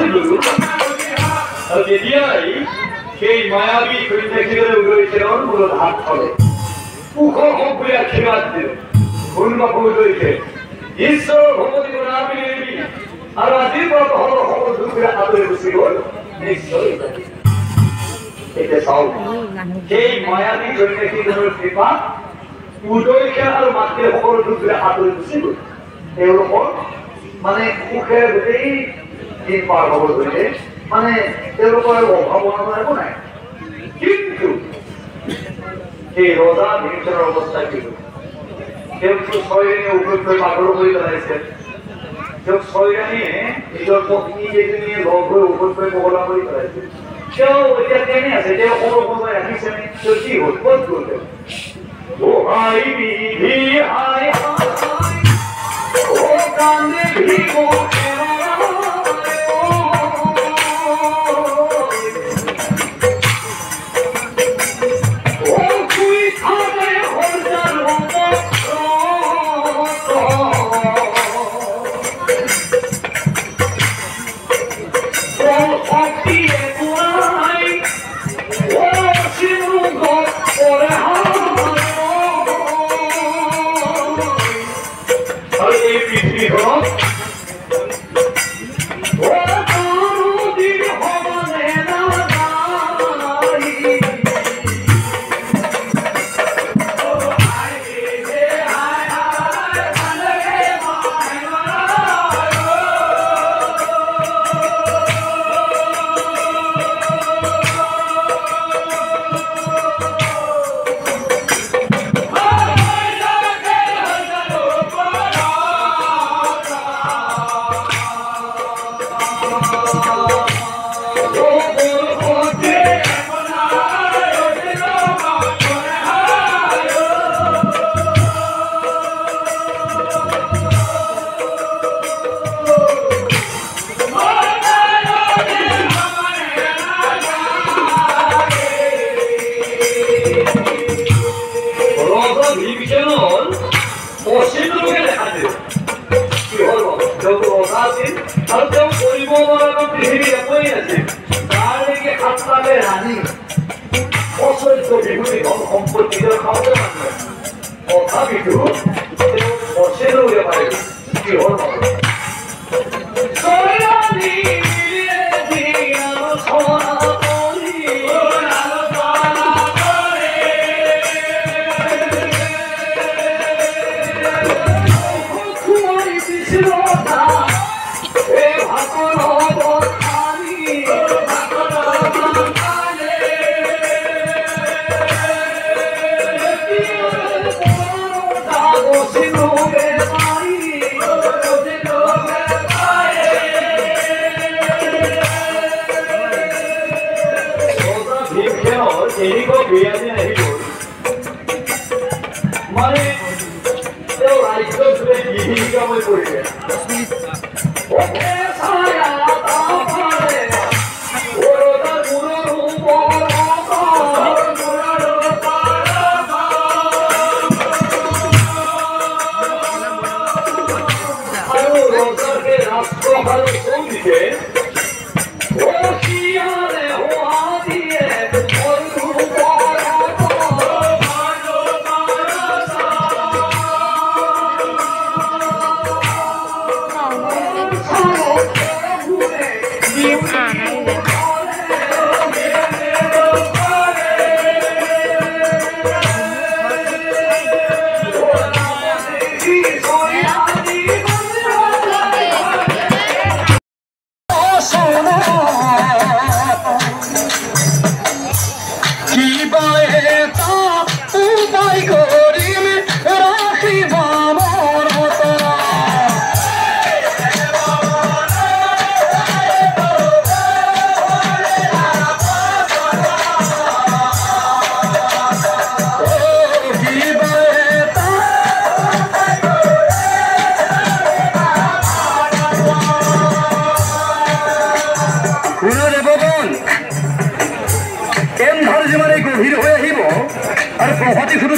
নাছিলোঁ আৰু তেতিয়াই সেই মায়াবী সন্যাসীৰে উদয়িতৰ মূৰত হাত থলে মুখ হওক বুলি আশীৰ্বাদ দিলে কোনোবাকো উদয়িছে ঈশ্বৰৰ ভগৱতী নাম এৰি আৰু আজিৰ পৰা তহঁতৰ সকলো দুখেৰে আঁতৰি গুচি গ'ল নিশ্চয় এতিয়া চাওক সেই মায়াবী সন্যাসীজনৰ কৃপা উদয়িকা আৰু মাতৃৰ সকলো দুখেৰে আঁতৰি গুচি গ'ল তেওঁলোকৰ মানে সুখেৰে গোটেই দিন পাৰ হ'ব ধৰিলে মানে তেওঁলোকৰ অভাৱ অনাটন একো নাই কিন্তু সেই ৰজা ভীমসেনৰ অৱস্থা কি হ'ল তেওঁকতো ছয়জনীয়ে উভয়কৈ পাগল কৰি পেলাইছে তেওঁক ছয়জনীয়ে নিজৰ পত্নী এজনীয়ে লগ হৈ উভয়কৈ পগলা কৰি পেলাইছে তেওঁ এতিয়া কেনে আছে তেওঁ সময় ৰাখিছেনে তেওঁ কি হ'ল ক'ত গ'ল তেওঁ হাই বিধি হাই ও কান্দে ভিগো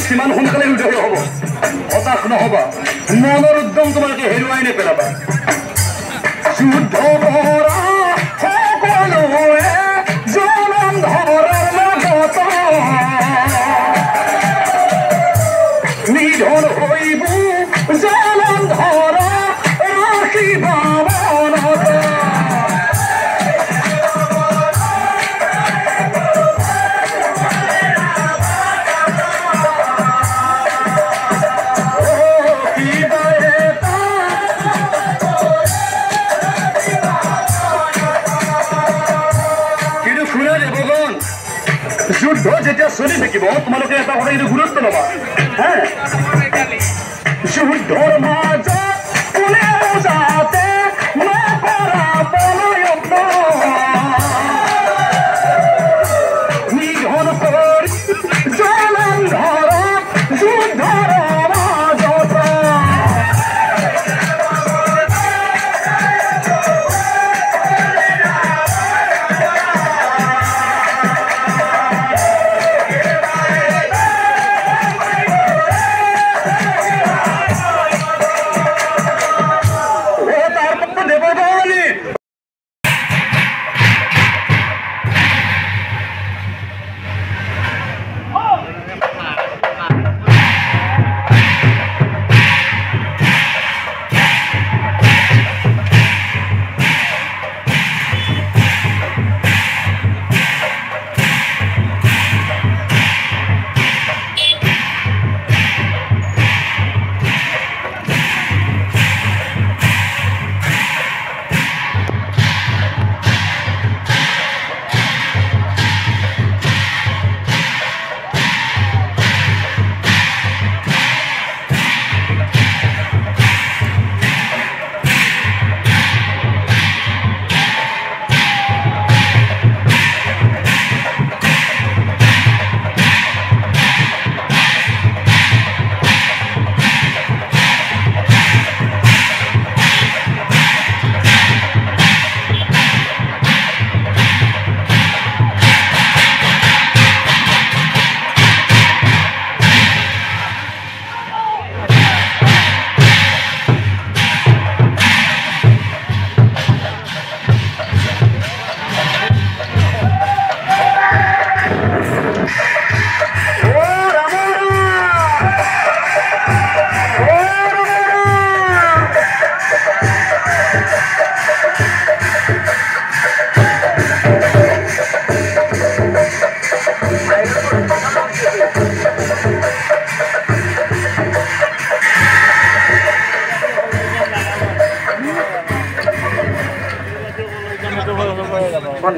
সিমান সোনকালে উদয় হ'ব হতাশ নহবা মনৰ উদ্যম তোমালোকে হেৰুৱাই নেপেলাবা যুদ্ধ নিধন হইব জলন্ধৰ ৰাখিব মনত যুদ্ধ যেতিয়া চলি থাকিব তোমালোকে এটা কথা কিন্তু গুৰুত্ব ল'বা হা যুদ্ধৰ মাজত কোনেও যাতে নকৰা পলায়ন নিধন কৰি জলন্ধৰত যুদ্ধৰ মাজত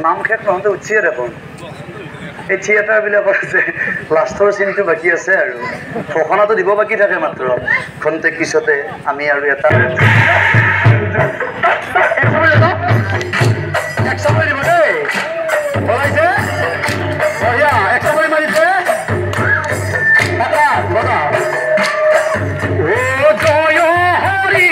নাম শেষ নহওঁতে উঠিয়ে দেখোন এই থিয়েটাৰবিলাকৰ যে লাষ্টৰ চিনটো বাকী আছে আৰু ঘোষণাটো দিব বাকী থাকে মাত্ৰ খন্তেক পিছতে আমি আৰু এটা দিব দেই বলাইছে বঢ়িয়া একসময় মাৰিছে জয় হৰি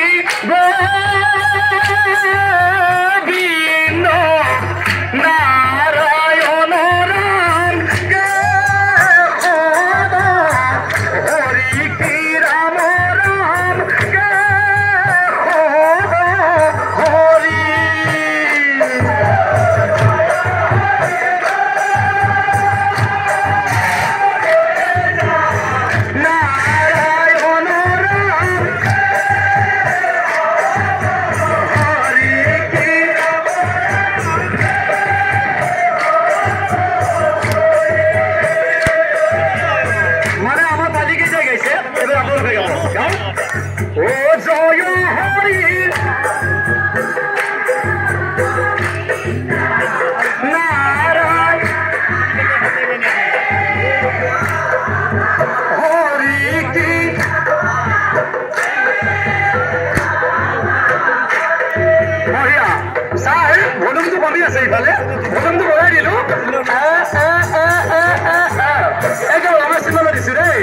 ভলিউমটো কমি আছে ইফালে ভলিউমটো বঢ়াই দিলোঁ একদম আমাৰ চিনেমা দিছোঁ দেই